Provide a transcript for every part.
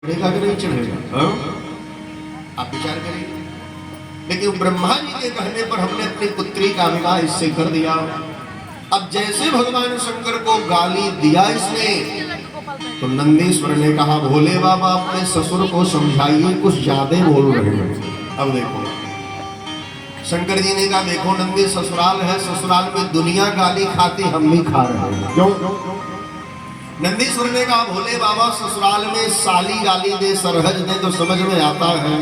चढ़ेगा कि नहीं चढ़ेगा? आप विचार करिए। लेकिन ब्रह्मा जी के कहने पर हमने अपनी पुत्री का विवाह इससे कर दिया। अब जैसे भगवान शंकर को गाली दिया इसने, तो नंदीश्वर ने कहा भोले बाबा अपने ससुर को समझाइए, कुछ ज्यादा बोल रहे हैं। अब देखो शंकर जी ने कहा देखो नंदी ससुराल है, ससुराल में दुनिया गाली खाती, हम भी खा रहे हैं। क्यों? नंदीश्वर ने कहा भोले बाबा ससुराल में साली गाली दे, सरहज दे तो समझ में आता है,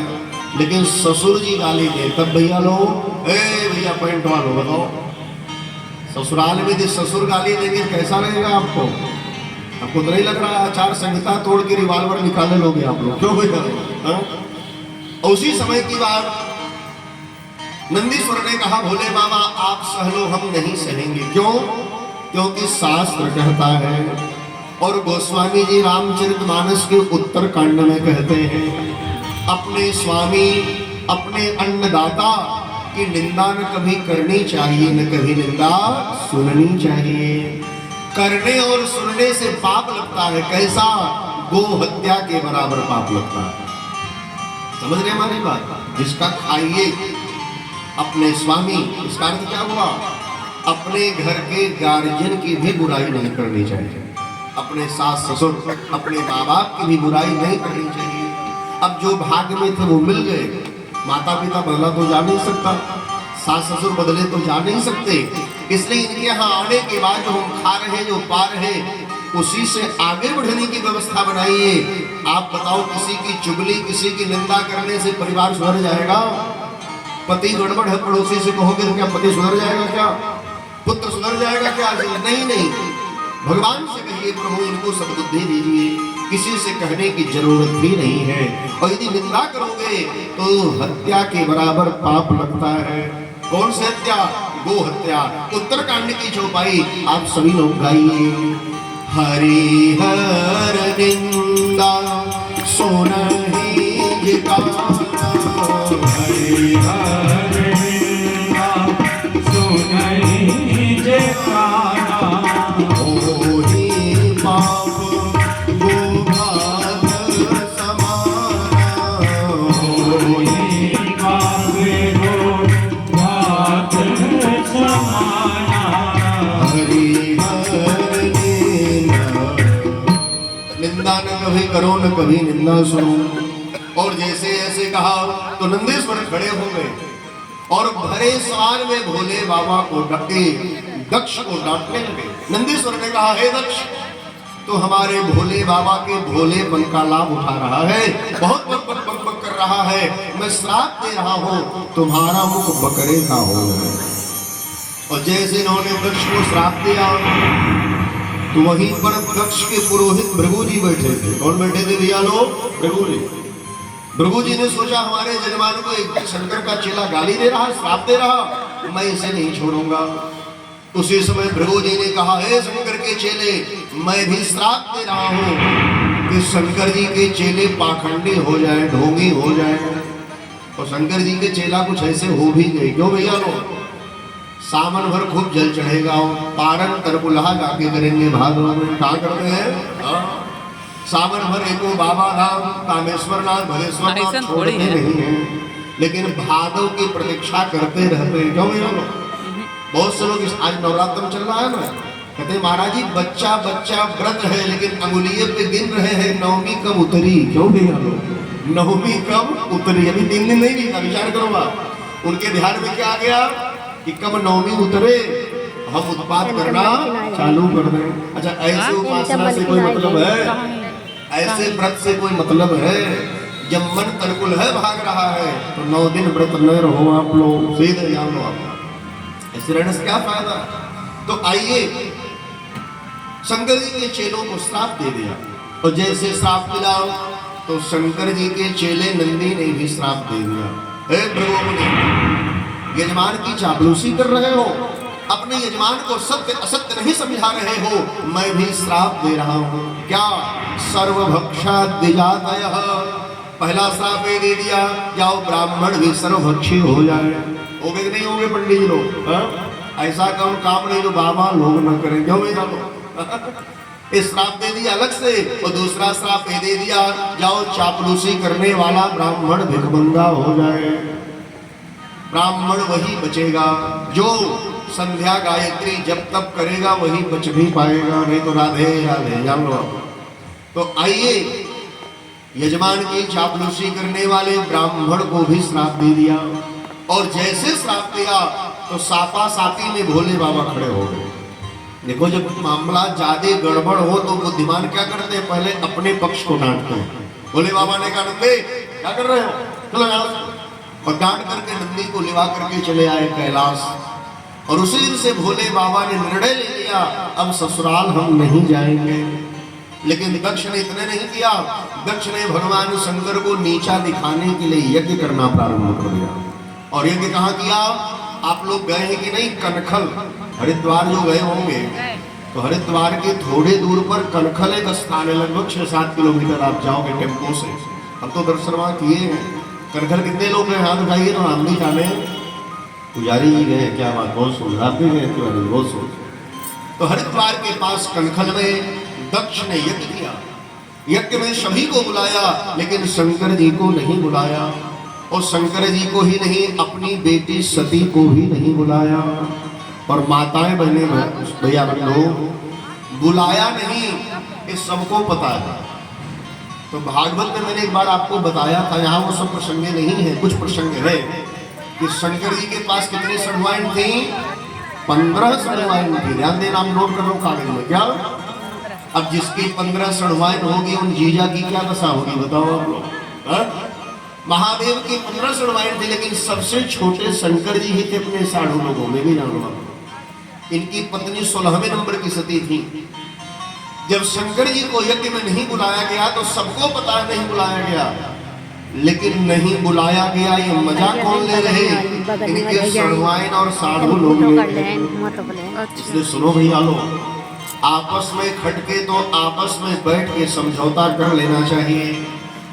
लेकिन ससुर जी गाली दे तब भैया लो, ए भैया पॉइंट वालो बताओ, ससुराल में यदि ससुर गाली देंगे कैसा रहेगा आपको? आपको तो नहीं लग रहा आचार संहिता तोड़ के रिवॉल्वर निकाले लोगे आप लोग? क्यों भैया? उसी समय की बात नंदीश्वर ने कहा भोले बाबा आप सह लो, हम नहीं सहेंगे। क्यों? क्योंकि शास्त्र कहता है और गोस्वामी जी रामचरितमानस के उत्तर कांड में कहते हैं अपने स्वामी अपने अन्नदाता की निंदा न कभी करनी चाहिए, न कभी निंदा सुननी चाहिए। करने और सुनने से पाप लगता है। कैसा? गो हत्या के बराबर पाप लगता है। समझ रहे हमारी बात? जिसका खाइए अपने स्वामी, इसका अर्थ क्या हुआ? अपने घर के गार्जियन की भी बुराई नहीं करनी चाहिए, अपने सास ससुर अपने माँ बाप की भी बुराई नहीं करनी चाहिए। अब जो भाग्य में थे वो मिल गए, माता पिता बदला तो जा नहीं सकता, सास ससुर बदले तो जा नहीं सकते, इसलिए इनके यहाँ आने के बाद जो हम खा रहे जो पा रहे उसी से आगे बढ़ने की व्यवस्था बनाइए। आप बताओ किसी की चुगली किसी की निंदा करने से परिवार सुधर जाएगा? पति गड़बड़ है पड़ोसी से कहोगे तो क्या पति सुधर जाएगा? क्या पुत्र सुधर जाएगा? क्या नहीं नहीं। भगवान से कहिए प्रभु इनको सद्बुद्धि दीजिए, किसी से कहने की जरूरत भी नहीं है। और यदि निंदा करोगे तो हत्या के बराबर पाप लगता है। कौन सी हत्या? गो हत्या। उत्तरकांड की चौपाई आप सभी लोग गाइए। हरि हर निंदा सुनहि गाना, हरि हर निंदा सुनहि गाना, कभी करो न कभी निंदा सुनो। और जैसे ऐसे कहा तो नंदीश्वर खड़े हो गए और भरे सवाल में भोले बाबा को डटे दक्ष को डांटने लगे। नंदीश्वर ने कहा हे दक्ष, तो हमारे भोले बाबा के भोलेपन का लाभ उठा रहा है, बहुत बक कर रहा है, मैं श्राप दे रहा हूं तुम्हारा मुख बकरे का हो। और जैसे इन्होंने दक्ष को श्राप दिया तो वहीं पर दक्ष के पुरोहित भृगु जी बैठे थे। कौन बैठे थे भैया लोग? भृगु जी। भृगु जी ने सोचा हमारे जजमान को एक शंकर का चेला गाली दे रहा, श्राप दे रहा, मैं इसे नहीं छोड़ूंगा। उसी समय भृगु जी ने कहा हे शंकर के चेले, मैं भी श्राप दे रहा हूं कि शंकर जी के चेले पाखंडी हो जाए, ढोंगी हो जाए। और शंकर जी के चेला कुछ ऐसे हो भी गए। क्यों भैया लोग? सावन भर खूब जल चढ़ेगा, पारन तरकुलहा जाके करेंगे भादों में। कहाँ करते हैं? सावन भर एको बाबा धाम कामेश्वर नाथ भलेश्वर नाथ छोड़ते नहीं है, लेकिन भादों की प्रतीक्षा करते रहते हैं। क्यों भैया लोग? बहुत से लोग आज नवरात्र चल रहा है ना, कहते हैं महाराज जी बच्चा बच्चा व्रत है लेकिन अंगुलिये पे गिन रहे हैं नवमी कब उतरी। क्यों भैया लोग? नवमी कब उतरी? अभी 3 दिन नहीं बीता। विचार करो आप, उनके ध्यान में क्या आ गया कि कब नवमी उतरे हम उत्पाद करना चालू कर दें। अच्छा ऐसे उपासना से कोई मतलब है? ऐसे व्रत से कोई मतलब है? जब मन तनकुल है भाग रहा है तो 9 दिन व्रत न रहो आप लोग, सीधे जान लो आप। ऐसे रहने से क्या फायदा? तो आइए शंकर जी के चेलों को श्राप दे दिया। और जैसे श्राप मिला तो शंकर जी के चेले नंदी ने भी श्राप दे दिया। हे भृगु, यजमान की चापलूसी कर रहे हो, अपने यजमान को सत्य असत्य नहीं समझा रहे हो, मैं भी श्राप दे रहा हूं। क्या? सर्वभक्षा द्विजातयः। पहला श्राप दे दिया, जाओ ब्राह्मण भी सर्वभक्षी हो जाए। हो गए कि नहीं होंगे पंडित जी लोग? ऐसा काम नहीं जो बाबा लोग न करें। क्यों भैया लोग? एक श्राप दे दिया अलग से, और दूसरा श्राप ये दे दिया, जाओ चापलूसी करने वाला ब्राह्मण भिखमंगा हो जाए। ब्राह्मण वही बचेगा जो संध्या गायत्री जब तब करेगा, वही बच भी पाएगा, नहीं तो राधे राधे जान लो। तो आइए, यजमान की चापलूसी करने वाले ब्राह्मण को भी श्राप दे दिया, और जैसे श्राप दिया तो सापा सापी में भोले बाबा खड़े हो गए। देखो, जब मामला ज्यादा गड़बड़ हो तो बुद्धिमान क्या करते हैं, पहले अपने पक्ष को डांटते हैं। भोले बाबा ने कहा, नंदे क्या कर रहे हो, चलो जाओ, और डांट करके नंदी को लिवा करके चले आए कैलाश। और उसी दिन से भोले बाबा ने निर्णय ले लिया, अब ससुराल हम नहीं जाएंगे। लेकिन दक्ष ने इतने नहीं किया, दक्ष ने भगवान शंकर को नीचा दिखाने के लिए यज्ञ करना प्रारंभ कर दिया। और यज्ञ कहाँ किया, आप लोग गए हैं कि नहीं, कनखल हरिद्वार जो गए होंगे, तो हरिद्वार के थोड़े दूर पर कनखल एक स्थान है, लगभग 6-7 किलोमीटर आप जाओगे टेम्पो से। हम तो दर्शन वहाँ किए हैं। कनखल कितने लोग हैं, हाथ उठाइए, तो हम नहीं जाने। पुजारी जी गए, क्या बात, बहुत सुंदर, आप भी गए, बहुत सुंदर। तो हरिद्वार के पास कनखल में दक्ष ने यज्ञ किया। यज्ञ में सभी को बुलाया, लेकिन शंकर जी को नहीं बुलाया, और शंकर जी को ही नहीं, अपनी बेटी सती को भी नहीं बुलाया, और माताएं बहने भैया बंधु बुलाया नहीं, ये सबको पता है। तो भागवत में मैंने एक बार आपको बताया था, यहाँ वो सब प्रसंगे नहीं है, कुछ प्रसंग है कि शंकर जी के पास कितनी सड़वाइन थी, 15 सड़वाइन थी। ध्यान देना, आप नोट कर लो कागज में। क्या, अब जिसकी 15 सड़वाइन होगी, उन जीजा की क्या दशा होगी, बताओ आप लोग। महादेव की 15 सड़वाइन थी, लेकिन सबसे छोटे शंकर जी ही थे अपने 60 लोगों में भी, जानो। इनकी पत्नी 16वें नंबर की सती थी। जब शंकर जी को यज्ञ में नहीं बुलाया गया तो सबको पता नहीं बुलाया गया, लेकिन नहीं बुलाया गया ये मजाक कौन ले रहे, इनके सड़वाइन और 60 लोग। इसलिए सुनो भैया लो, आपस में खटके तो आपस में बैठ के समझौता कर लेना चाहिए,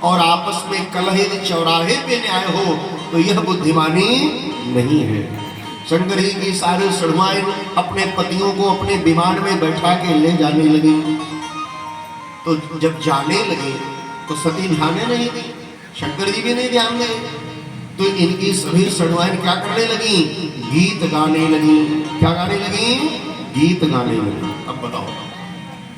और आपस में कलह यदि चौराहे पे न्याय हो तो यह बुद्धिमानी नहीं है। शंकर जी की सारे सड़वाइन अपने पतियों को अपने विमान में बैठा के ले जाने लगी। तो जब जाने लगे तो सती ध्यान नहीं दी, शंकर जी भी नहीं ध्यान दे, तो इनकी सभी सड़वाइन क्या करने लगी, गीत गाने लगी। क्या गाने लगी, गीत गाने लगी। अब बताओ,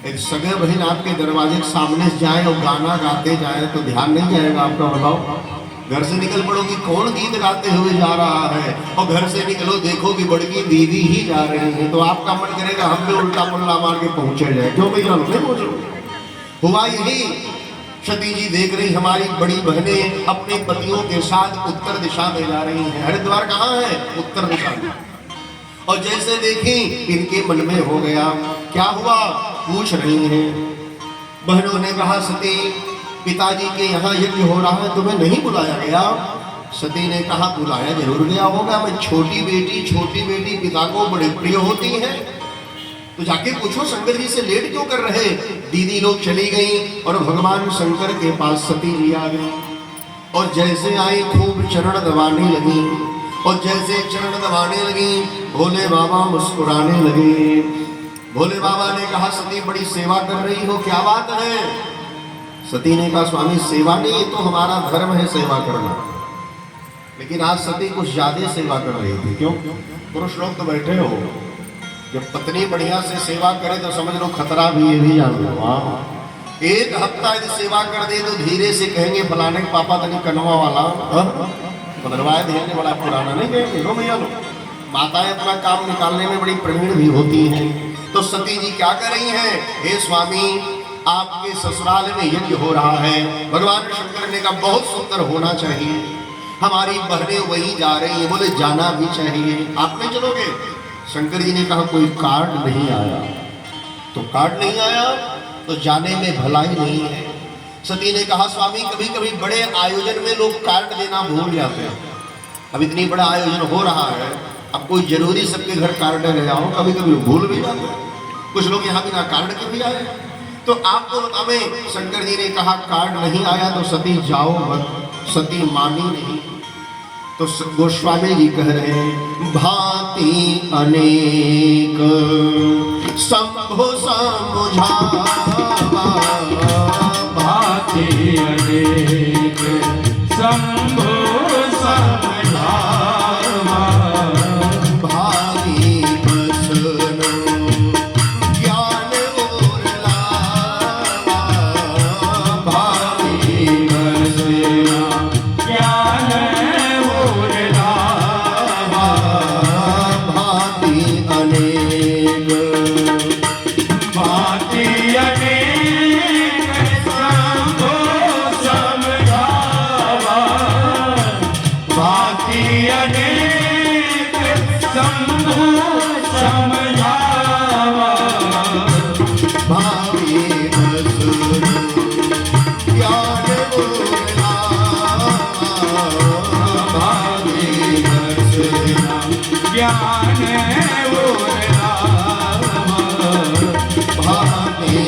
एक सगे बहन आपके दरवाजे के सामने जाए और गाना गाते जाए तो ध्यान नहीं जाएगा आपका, बताओ। घर से निकल पड़ोगी, कौन गीत गाते हुए जा रहा है, और घर से निकलो देखो कि बड़की दीदी ही जा रही है, तो आपका मन करेगा हम भी उल्टा मुल्ला मार के पहुंचे जाए। क्यों भैया, नहीं पहुंचे। हुआ यही, सती जी देख रही हमारी बड़ी बहनें अपने पतियों के साथ उत्तर दिशा में जा रही हैं। हरिद्वार कहाँ है, उत्तर दिशा में। और जैसे देखी इनके मन में हो गया, क्या हुआ, पूछ रही हैं। बहनों ने कहा, सती पिताजी के यहाँ यज्ञ हो रहा है, तुम्हें नहीं बुलाया गया। सती ने कहा, बुलाया जरूर गया होगा, मैं छोटी बेटी पिता को बड़ी प्रिय होती है, तो जाके पूछो शंकर जी से लेट क्यों कर रहे। दीदी लोग चली गई और भगवान शंकर के पास सती जी आ गई, और जैसे आई खूब चरण दबाने लगी, और जैसे चरण दबाने लगी भोले बाबा मुस्कुराने लगे। भोले बाबा ने कहा, सती बड़ी सेवा कर रही हो, क्या बात है। सती ने कहा, स्वामी सेवा नहीं, तो हमारा धर्म है सेवा करना। लेकिन आज सती कुछ ज्यादा सेवा कर रही थी। क्यों, पुरुष लोग तो बैठे हो, जब पत्नी बढ़िया से सेवा करे तो समझ लो खतरा भी, ये भी जान लो। एक हफ्ता यदि सेवा कर दे तो धीरे से कहेंगे फलाने के पापा तनी कनवा वाला बदलवाए देने, बड़ा पुराना नहीं कहेंगे। लो भैया लो, माताएं अपना काम निकालने में बड़ी प्रवीण भी होती हैं। तो सती जी क्या कर रही हैं, हे स्वामी आपके ससुराल में यज्ञ हो रहा है। भगवान शंकर ने कहा, बहुत सुंदर होना चाहिए, हमारी बहनें वहीं जा रही हैं। बोले, जाना भी चाहिए, आप नहीं चलोगे। शंकर जी ने कहा, कोई कार्ड नहीं आया। तो कार्ड नहीं आया तो जाने में भलाई नहीं है। सती ने कहा, स्वामी कभी कभी बड़े आयोजन में लोग कार्ड देना भूल जाते हैं। अब इतनी बड़ा आयोजन हो रहा है, अब कोई जरूरी सबके घर कार्ड ले आओ, कभी कभी भूल भी जाते हैं। कुछ लोग यहाँ बिना कार्ड के भी आए, तो आपको बतावे। शंकर जी ने कहा, कार्ड नहीं आया तो सती जाओ मत। सती मानी नहीं। तो गोस्वामी जी कह रहे हैं भांति अनेक शंभु समझावा, भांति अनेक शंभु समझावा, भारी बसन ज्ञान और लावा, भांति बसना ज्ञान और लावा, भांति अनेक भांति अनेक शंभु समझावा, भांति अनेक शंभु समझावा, भारी बसन ज्ञान और लावा, भांति बसना ज्ञान और लावा, भारी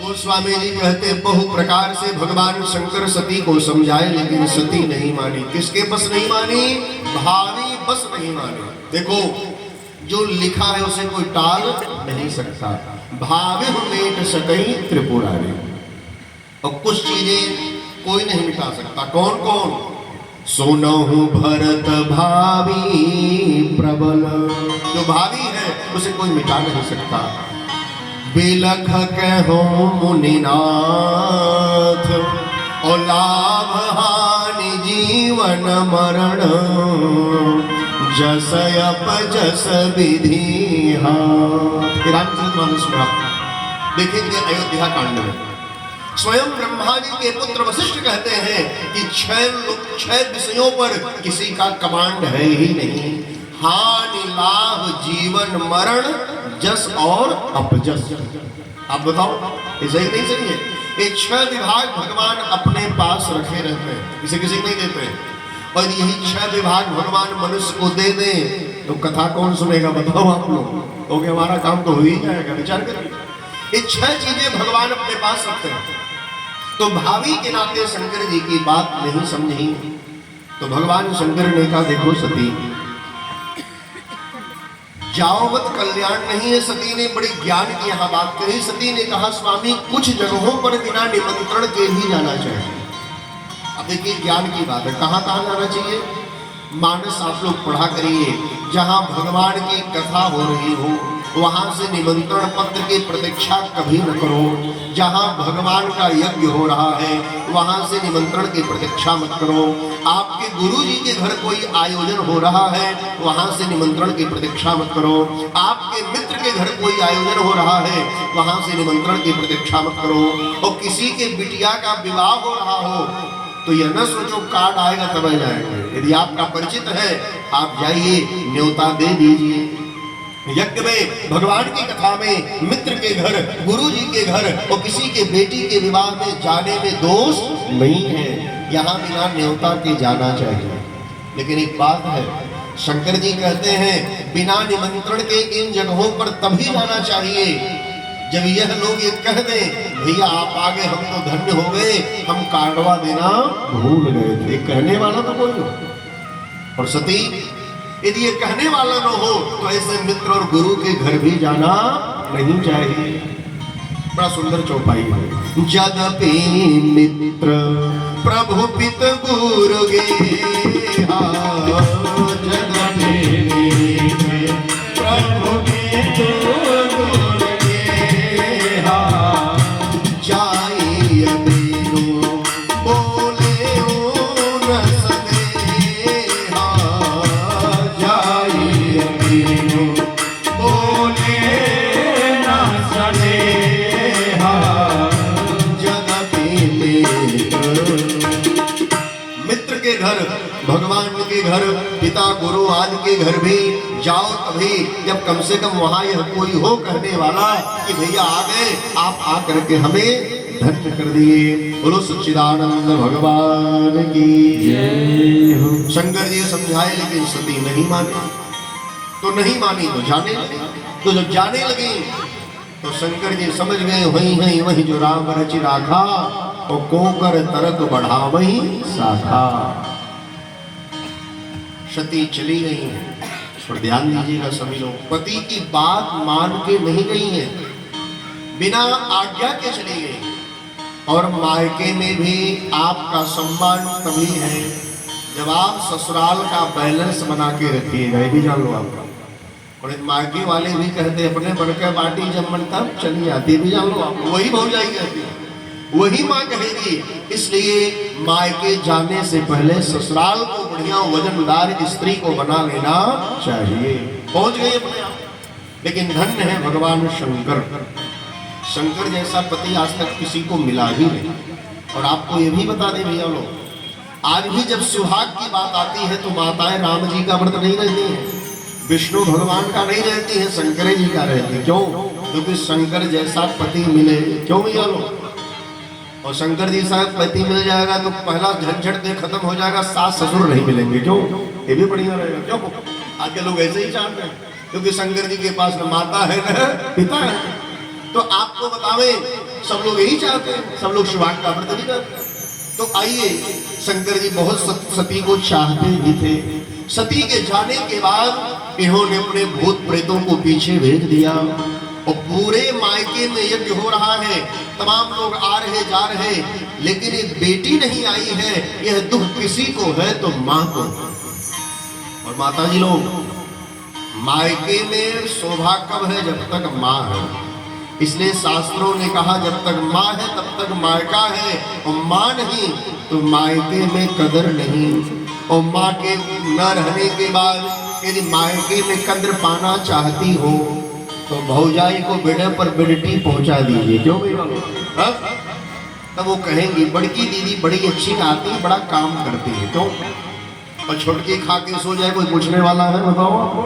गोस्वामी जी कहते बहु प्रकार से भगवान शंकर सती को समझाए, लेकिन सती नहीं मानी। किसके बस नहीं मानी? भावी बस नहीं मानी। देखो, जो लिखा है उसे कोई टाल नहीं सकता। भावे मेट सकई त्रिपुरारी, और कुछ चीजें कोई नहीं मिटा सकता। कौन कौन? सोनहु भरत भावी प्रबल, जो भावी है उसे कोई मिटा नहीं सकता। बिलख कहो मुनिनाथ, और लाभ हानि जीवन मरण, जस अप जस विधि। रामचरित मानस में देखेंगे अयोध्या कांड में स्वयं ब्रह्मा जी के पुत्र वशिष्ठ कहते हैं कि छह विषयों पर किसी का कमांड है ही नहीं। हानि लाभ जीवन मरण जस और अपजस। आप बताओ, ये सही नहीं सही है? ये 6 विभाग भगवान अपने पास रखे रहते हैं, इसे किसी को नहीं देते। और यही 6 विभाग भगवान मनुष्य को दे दें तो कथा कौन सुनेगा? बताओ आप लोग। तो हमारा काम तो हो ही जाएगा। विचार करिए, ये 6 चीजें भगवान अपने पास रखते हैं। तो भावी के नाते शंकर जी की बात नहीं समझी, तो भगवान शंकर ने कहा देखो सती, जाओवत कल्याण नहीं है। सती ने बड़ी ज्ञान की यहाँ बात कही। सती ने कहा स्वामी कुछ जगहों पर बिना निमंत्रण के ही जाना चाहिए। अब देखिए ज्ञान की बात है, कहाँ कहाँ जाना चाहिए? मानस आप लोग पढ़ा करिए, जहाँ भगवान की कथा हो रही हो वहां से निमंत्रण पत्र की प्रतीक्षा कभी न करो। जहां भगवान का यज्ञ हो रहा है वहां से निमंत्रण की प्रतीक्षा मत करो। आपके गुरु जी के घर कोई आयोजन हो रहा है वहां से निमंत्रण की प्रतीक्षा मत करो। आपके मित्र के घर कोई आयोजन हो रहा है वहां से निमंत्रण की प्रतीक्षा मत करो। और किसी के बिटिया का विवाह हो रहा हो तो यह न सोचो कार्ड आएगा तब जाएगा। यदि आपका परिचित है आप जाइए, न्योता दे दीजिए। यज्ञ में, भगवान की कथा में मित्र के घर, गुरु जी के घर और किसी के बेटी के विवाह में जाने में दोष नहीं है। यहाँ बिना न्योता के जाना चाहिए। लेकिन एक बात है, शंकर जी कहते हैं बिना निमंत्रण के इन जगहों पर तभी जाना चाहिए जब यह लोग ये कह दें भैया आप आ गए, हम तो धन्य हो गए, हम कार्डवा देना भूल गए थे। कहने वाला तो कोई हो। और सती, यदि ये कहने वाला न हो तो ऐसे मित्र और गुरु के घर भी जाना नहीं चाहिए। बड़ा सुंदर चौपाई है। जदपि मित्र प्रभु पित गुरु गे, जदपि मित्र प्रभु पित गुरु गे, जाई अबेनु बोले न सदेहा, जाई अबेनु बोले न सदेहा, जदपि मित्र के घर, भगवान के घर, पिता गुरु आदि के घर भी जाओ तभी जब कम से कम वहां यह कोई हो कहने वाला कि भैया आ गए, आप आ करके हमें धन्य कर दिए। बोलो सच्चिदानंद भगवान की जय हो। शंकर जी समझाए लेकिन सती नहीं मानी। तो नहीं मानी तो जाने लगी। तो जब जाने लगी तो शंकर जी समझ गए वही है वही जो राम रचि राखा और कोकर तरक बढ़ावई शाखा। सती चली गई हैं, पर ध्यान दीजिएगा सभी लोग, पति की बात मान के नहीं गई हैं, बिना आज्ञा के चली गई। और मायके में भी आपका सम्मान तभी है जब आप ससुराल का बैलेंस बना के रखिएगा, ये भी जान लो आपका। और मायके वाले भी कहते अपने बढ़कर बाटी जब मन तब चली जाती, भी जान लो आप, वही भौजाई कहती है, वही माँ कहेगी। इसलिए मायके जाने से पहले ससुराल को बढ़िया वजनदार स्त्री को बना लेना चाहिए। पहुंच गई अपने आप, लेकिन धन्य है भगवान शंकर, शंकर जैसा पति आज तक किसी को मिला ही नहीं। और आपको ये भी बता दें भैया लोग, आज भी जब सुहाग की बात आती है तो माताएं राम जी का व्रत नहीं रहती है, विष्णु भगवान का नहीं रहती है, शंकर जी का रहती है। क्यों? क्योंकि शंकर जैसा पति मिले। क्यों भैया लोग? और शंकर जी सा पति मिल जाएगा तो पहला झंझट दे खत्म हो जाएगा, सास ससुर नहीं मिलेंगे। क्यों? ये भी बढ़िया रहेगा। क्यों? आज के लोग ऐसे ही चाहते हैं, क्योंकि शंकर जी के पास न माता है न पिता है। तो आपको बतावे, सब लोग यही चाहते हैं, सब लोग सुहाग का व्रत नहीं करते। तो आइए, शंकर जी बहुत सती को चाहते भी थे। सती के जाने के बाद इन्होंने अपने भूत प्रेतों को पीछे भेज दिया और पूरे मायके में यज्ञ हो रहा है, तमाम लोग आ रहे जा रहे, लेकिन एक बेटी नहीं आई है। यह दुख किसी को है तो माँ को। और माता जी लोग, मायके में शोभा कब है? जब तक माँ है। इसलिए शास्त्रों ने कहा जब तक माँ है तब तक मायका है, और माँ नहीं तो मायके में कदर नहीं। और माँ के न रहने के बाद यदि मायके में कदर पाना चाहती हो तो भौजाई को बेटे पर बेटी पहुंचा दीजिए। क्यों भैया? तब वो कहेंगी बड़की दीदी बड़ी अच्छी आती, बड़ा काम करती है। क्यों? और छोटकी खा के सो जाए, कोई पूछने वाला है? बताओ आपको।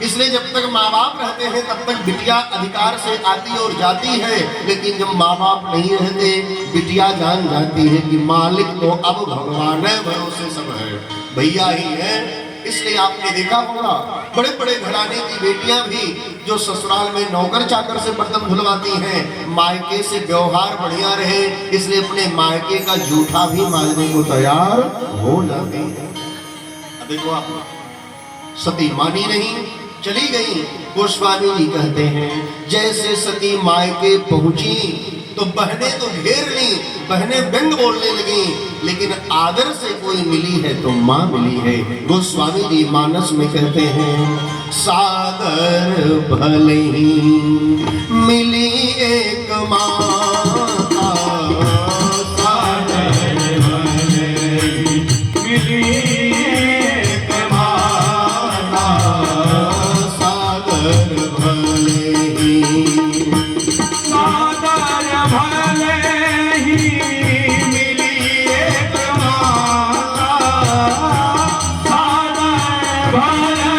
इसलिए जब तक माँ बाप रहते हैं तब तक बिटिया अधिकार से आती और जाती है, लेकिन जब माँ बाप नहीं रहते बिटिया जान जाती है कि मालिक तो अब भगवान है, भरोसे सब है, भैया ही है। इसलिए आपने देखा होगा बड़े बड़े घराने की बेटियां भी जो ससुराल में नौकर चाकर से बर्तन धुलवाती हैं, मायके से व्यवहार बढ़िया रहे इसलिए अपने मायके का जूठा भी मांजने को तैयार हो जाती है। देखो आप, सती मानी नहीं, चली गई। गोस्वामी जी कहते हैं जैसे सती मायके पहुंची तो बहनें तो घेर ली, बहनें व्यंग बोलने लगी, लेकिन आदर से कोई मिली है तो माँ मिली है। गोस्वामी जी मानस में कहते हैं सादर भले ही मिली एक माता, सादर भले ही मिली एक माता, सादर भले ही, सादर भले ही मिली एक माता, सादर भले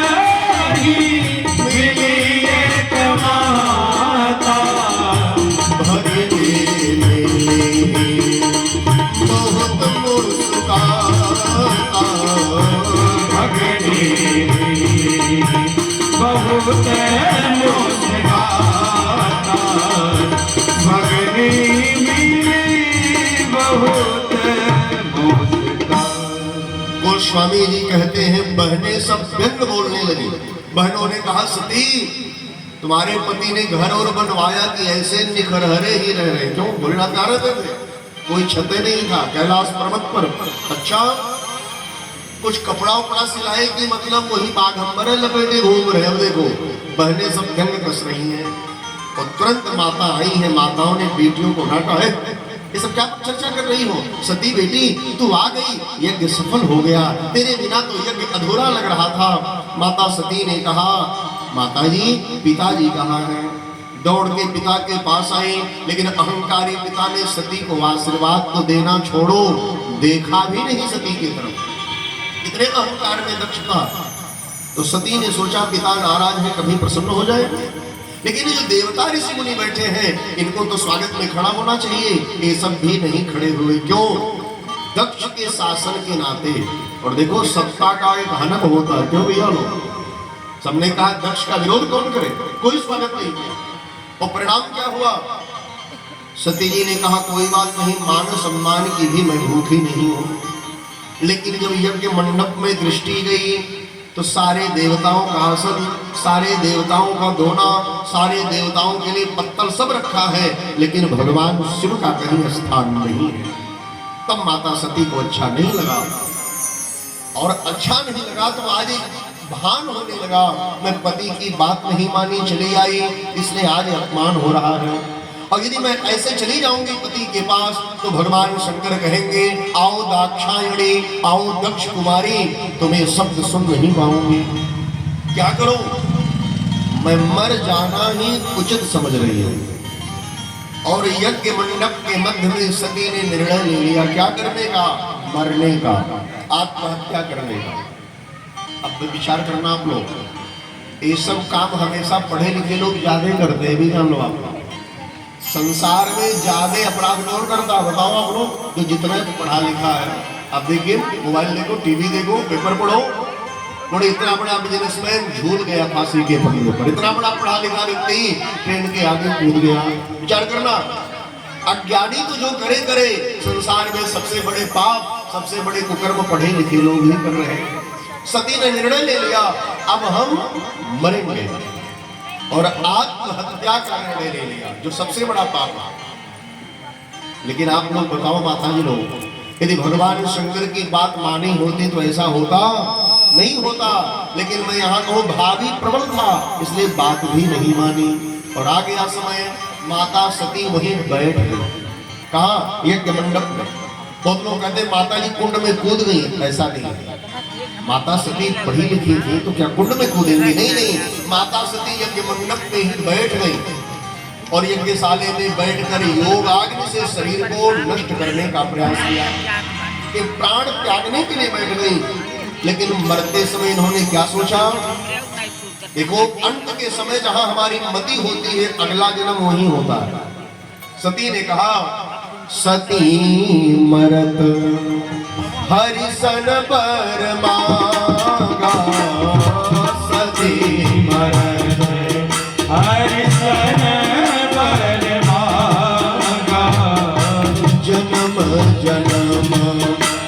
ही मिली एक माता, भगने में बहुत मुस्काता, भगनी बहुत मुस्काता, भगनी बहुत मुस्काता। गोस्वामी जी कहते हैं बहनें सब व्यंग बोलने लगी। बहनों ने कहा सती तुम्हारे पति ने घर और बनवाया कि ऐसे निखरहरे ही रह रहे। क्यों? भोलेनाथ गा रहे थे, कोई छते नहीं था कैलाश पर्वत पर। अच्छा, कुछ कपड़ा उपड़ा सिलाए कि मतलब वही बाघंबर लपेटे घूम रहे। अब देखो बहनें सब व्यंग कस रही हैं और तुरंत माता आई है। माताओं ने बेटियों को डांटा है, ये सब क्या चर्चा कर रही हो? सती बेटी तू आ गई, यज्ञ सफल हो गया, तेरे बिना तो यज्ञ अधूरा लग रहा था। माता सती ने कहा माताजी पिताजी कहाँ हैं? दौड़ के पिता के पास आई, लेकिन अहंकारी पिता ने सती को आशीर्वाद तो देना छोड़ो, देखा भी नहीं सती की तरफ। कितने अहंकार में दक्ष था। तो सती ने सोचा पिता नाराज है, कभी प्रसन्न हो जाए। लेकिन ये जो देवता ऋषि मुनि बैठे हैं इनको तो स्वागत में खड़ा होना चाहिए, ये सब भी नहीं खड़े हुए। क्यों? दक्ष के शासन के नाते। और देखो सत्ता का एक हनन होता है। क्यों भैया लोग? सबने कहा दक्ष का विरोध कौन करे, कोई स्वागत नहीं किया। और परिणाम क्या हुआ? सती जी ने कहा कोई बात नहीं, मान सम्मान की भी मैं भूखी नहीं हूं। लेकिन जब यज्ञ मंडप में दृष्टि गई तो सारे देवताओं का आसन, सारे देवताओं का दोना, सारे देवताओं के लिए पत्तल सब रखा है, लेकिन भगवान शिव का कहीं स्थान नहीं है। तब माता सती को अच्छा नहीं लगा, और अच्छा नहीं लगा तो आज भान होने लगा, मैं पति की बात नहीं मानी चली आई, इसलिए आज अपमान हो रहा है। और यदि मैं ऐसे चली जाऊंगी पति के पास तो भगवान शंकर कहेंगे आओ दाक्षायणी, आओ दक्ष कुमारी, तुम्हें शब्द सुन नहीं पाऊंगी, क्या करूं? मैं मर जाना ही उचित समझ रही हूं। और यज्ञ मंडप के मध्य में सती ने निर्णय ले लिया, क्या करने का? मरने का, आत्महत्या करने का। अब विचार करना आप लोग, ये सब काम हमेशा पढ़े लिखे लोग ज्यादा करते हैं, भी जान लो आप। संसार में ज्यादा अपराध कौन करता है बताओ आप लोग? तो जितना पढ़ा लिखा है, आप देखिए मोबाइल देखो, टीवी देखो, पेपर पढ़ो, बड़े इतना बड़ा बिजनेसमैन झूल गया फांसी के फंदे पर, इतना बड़ा पढ़ा लिखा व्यक्ति ट्रेन के आगे कूद गया। विचार करना, अज्ञानी तो जो करे करे, संसार में सबसे बड़े पाप, सबसे बड़े कुकर्म पढ़े लिखे लोग ही कर रहे हैं। सती ने निर्णय ले लिया अब हम मरेंगे, और आत्महत्या का निर्णय ले लिया, जो सबसे बड़ा पाप है। लेकिन आप लोग बताओ माता जी लोग, यदि भगवान शंकर की बात मानी होती तो ऐसा होता नहीं होता। लेकिन मैं यहाँ कहूँ भावी प्रबल था, इसलिए बात भी नहीं मानी, और आ गया समय, माता सती वहीं बैठ गई। कहाँ? यज्ञ मंडप में। बहुत लोग कहते माता जी कुंड में कूद गई, ऐसा नहीं है। माता सती पढ़ी लिखी थी तो क्या कुंड में कूदेंगी? नहीं नहीं, माता सती यज्ञ मंडप में ही बैठ गई, और यज्ञशाले में बैठकर योगाग्नि से शरीर को नष्ट करने का प्रयास किया, कि प्राण त्यागने के लिए बैठ गई। लेकिन मरते समय इन्होंने क्या सोचा? देखो, अंत के समय जहां हमारी मति होती है, अगला जन्म वही होता है। सती ने कहा सती मरत हरिसन बर मांगा, सती मरत हरिसन बर मांगा, जन्म जन्म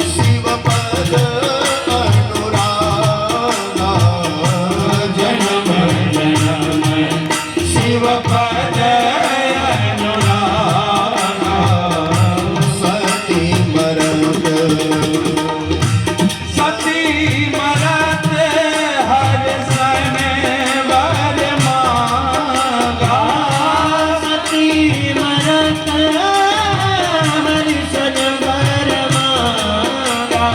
शिव पद अनुरागा, जन्म जन्म शिव पद अनुरागा, सती मरत सती मरत हरिसन बर मांगा, सती मरत हरिसन बर मांगा,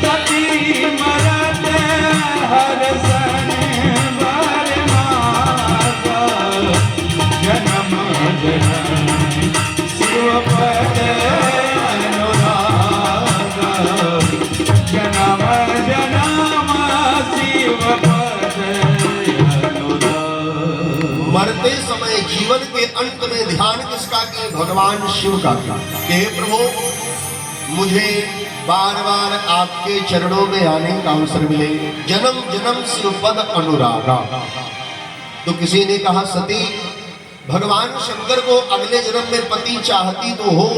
सती मरत हरिसन बर मांगा, जन्म जन्म शिव पद अनुरागा, जन्म जन्म शिव पद अनुरागा। मरते समय जीवन के अंत में ध्यान किसका कि भगवान शिव का किया कि हे प्रभु मुझे बार बार आपके चरणों में आने का अवसर मिले, जन्म जन्म शिव पद अनुरागा। तो किसी ने कहा सती भगवान शंकर को अगले जन्म में पति चाहती तो हो,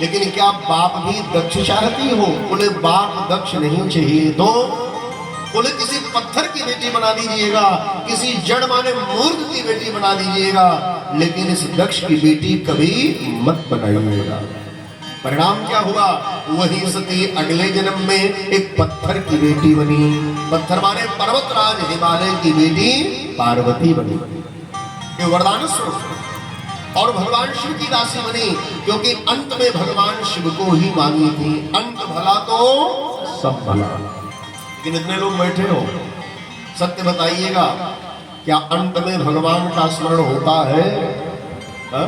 लेकिन क्या बाप भी दक्ष चाहती हो? बोले बाप दक्ष नहीं चाहिए, तो बोले किसी पत्थर की बेटी बना दीजिएगा, किसी जड़ माने मूर्ख की बेटी बना दीजिएगा, लेकिन इस दक्ष की बेटी कभी मत बनाइएगा। परिणाम क्या हुआ? वही सती अगले जन्म में एक पत्थर की बेटी बनी, पत्थर माने पर्वतराज हिमालय की बेटी पार्वती बनी, ये वरदान स्वरूप। और भगवान शिव की दासी बनी, क्योंकि अंत में भगवान शिव को ही मांगी थी, अंत भला तो सब भला। लेकिन इतने लोग बैठे हो, सत्य बताइएगा, क्या अंत में भगवान का स्मरण होता है? हा?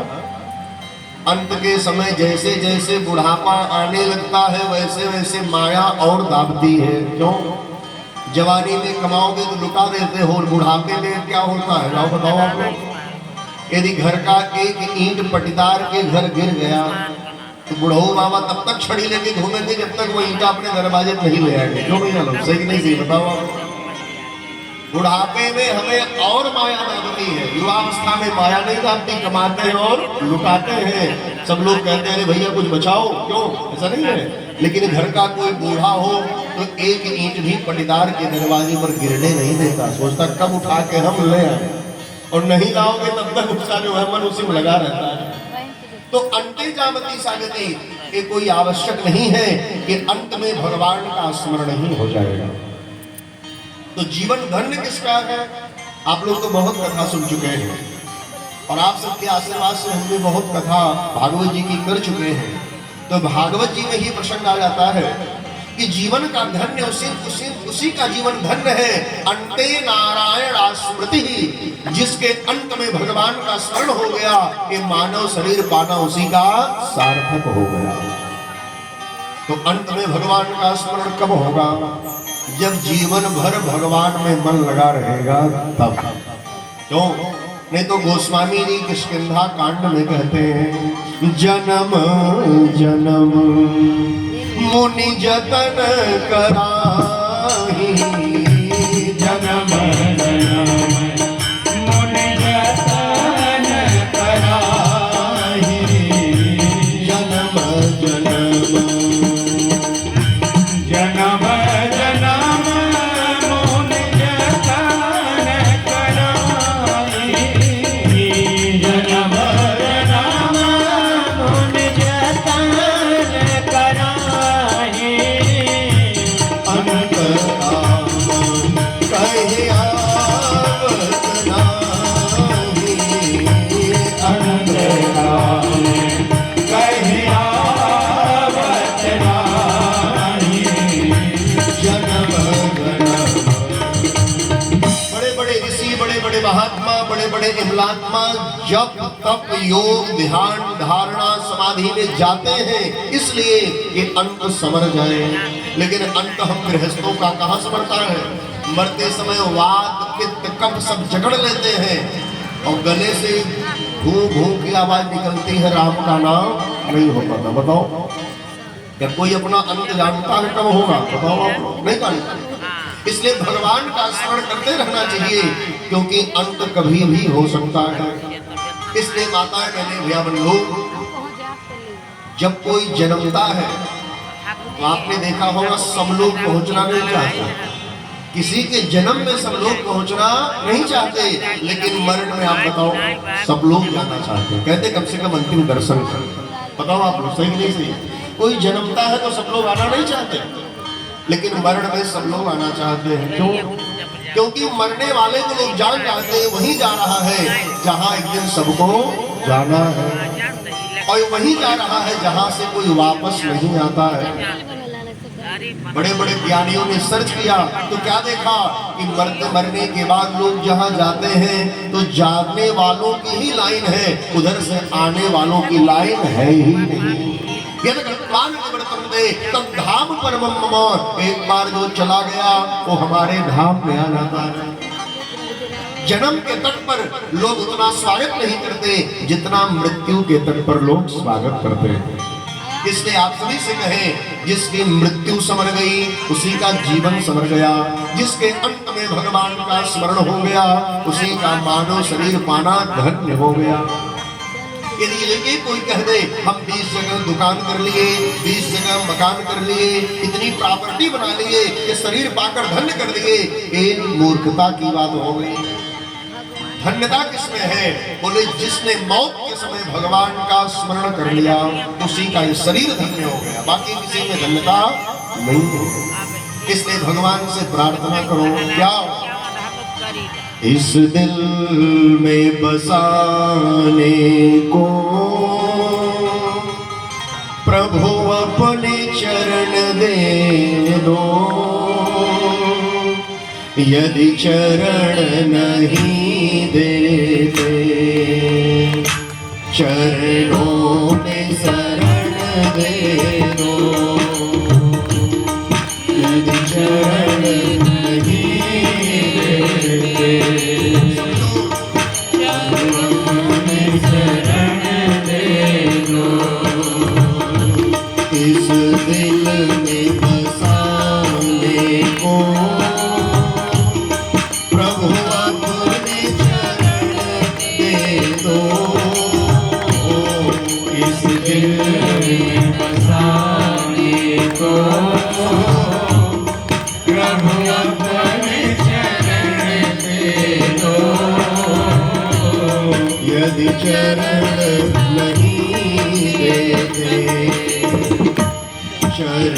अंत के समय जैसे जैसे बुढ़ापा आने लगता है, वैसे वैसे माया और दाबती है। क्यों? जवानी में कमाओगे तो लुटा देते हो, बुढ़ापे में क्या होता है जाओ बताओ आप लोग। यदि घर का एक ईंट पटीदार के घर गिर गया तो बुढ़ऊ बाबा तब तक छड़ी लेके घूमेंगे जब तक वो ईंटा अपने दरवाजे नहीं ले आएंगे। क्यों नहीं? सही नहीं सही बताओ आप। बुढ़ापे में हमें और माया दागती है, युवावस्था में माया नहीं दागती, कमाते हैं और लुटाते हैं। सब लोग कहते हैं अरे भैया कुछ बचाओ, क्यों, ऐसा नहीं है। लेकिन घर का कोई बूढ़ा हो तो एक ईंट भी पटीदार के दरवाजे पर गिरने नहीं देता, सोचता कब उठा के हम ले आए, और नहीं लाओगे तब तक उसका जो है मन उसी में लगा रहता है। तो अंते जामती सागती, ये कोई आवश्यक नहीं है कि अंत में भगवान का स्मरण ही हो जाएगा। तो जीवन धन्य किसका है? आप लोग तो बहुत कथा सुन चुके हैं और आप सबके आशीर्वाद से हम भी बहुत कथा भागवत जी की कर चुके हैं। तो भागवत जी में ही प्रसंग आ जाता है कि जीवन का धन्य उसी का जीवन धन्य है। अंते नारायण स्मृति, जिसके अंत में भगवान का स्मरण हो गया, ये मानव शरीर पाना उसी का सार्थक हो गया। तो अंत में भगवान का स्मरण कब होगा? जब जीवन भर भगवान में मन लगा रहेगा तब। क्यों? नहीं तो गोस्वामी जी किष्किंधा कांड में कहते हैं, जन्म जन्म मुनि जतन कराही, जन्म जन्म मुनि जतन कराही, जन्म जन्म जन्म जन्म मुनि जतन कराही, जन्म जन्म मुनि जतन कराही, अनंत राम कहे आवत नाही, अनंत राम कहे आवत नाही, जन्म जन्म। बड़े बड़े ऋषि, बड़े बड़े महात्मा, बड़े बड़े इमलात्मा जप तप योग ध्यान धारणा समाधि में जाते हैं इसलिए कि अंत समर जाए। लेकिन अंत हम गृहस्थों का कहाँ समरता है? मरते समय वात पित्त कफ सब जकड़ लेते हैं और गले से घू घू की आवाज निकलती है, राम का नाम नहीं हो पाता। बताओ क्या कोई अपना अंत जानता है कब होगा? बताओ आप लोग, नहीं जानता। इसलिए भगवान का स्मरण करते रहना चाहिए, क्योंकि अंत कभी भी हो सकता है। इसलिए माताएं बहनें भैया बंधु, जब कोई जन्मता है तो आपने देखा होगा सब लोग पहुंचना नहीं चाहते, किसी के जन्म में सब लोग पहुंचना नहीं चाहते, लेकिन मरण में आप बताओ सब लोग जाना चाहते हैं, कहते कम से कम अंतिम दर्शन कर। बताओ आप लोग सही नहीं सही? कोई जन्मता है तो सब लोग आना नहीं चाहते, लेकिन मरण में सब लोग आना चाहते हैं। क्यों? क्योंकि मरने वाले को लोग जान जाते हैं वहीं जा रहा है जहां एक दिन सबको जाना है, और वहीं जा रहा है जहां से कोई वापस नहीं आता है। बड़े बड़े ज्ञानियों ने सर्च किया तो क्या देखा कि मरने के बाद लोग जहां जाते हैं तो जाने वालों की ही लाइन है, उधर से आने वालों की लाइन है ही नहीं। तब धाम पर मम, एक बार जो चला गया वो हमारे धाम में आ जाता है। जन्म के तट पर लोग उतना स्वागत नहीं करते जितना मृत्यु के तट पर लोग स्वागत करते हैं। इसलिए आप सभी से कहें, जिसकी मृत्यु समर गई उसी का जीवन समर गया, जिसके अंत में भगवान का स्मरण हो गया उसी का मानव शरीर पाना धन्य हो गया। यदि लेके कोई कह दे हम 20 जगह दुकान कर लिए, 20 जगह मकान कर लिए, इतनी प्रॉपर्टी बना लिए, ये शरीर पाकर धन्य कर दिए, एक मूर्खता की बात हो गई। धन्यता किसमें है? बोले जिसने मौत के समय भगवान का स्मरण कर लिया उसी का ये शरीर धन्य हो गया, बाकी किसी में धन्यता नहीं है। इसलिए भगवान से प्रार्थना करो, क्या इस दिल में बसाने को प्रभु अपने चरण दे दो, यदि चरण नहीं देते चरणों में शरण दे दो, यदि चरण नहीं देते चरणों में शरण दे दो, इस दिल में बसाने को चरण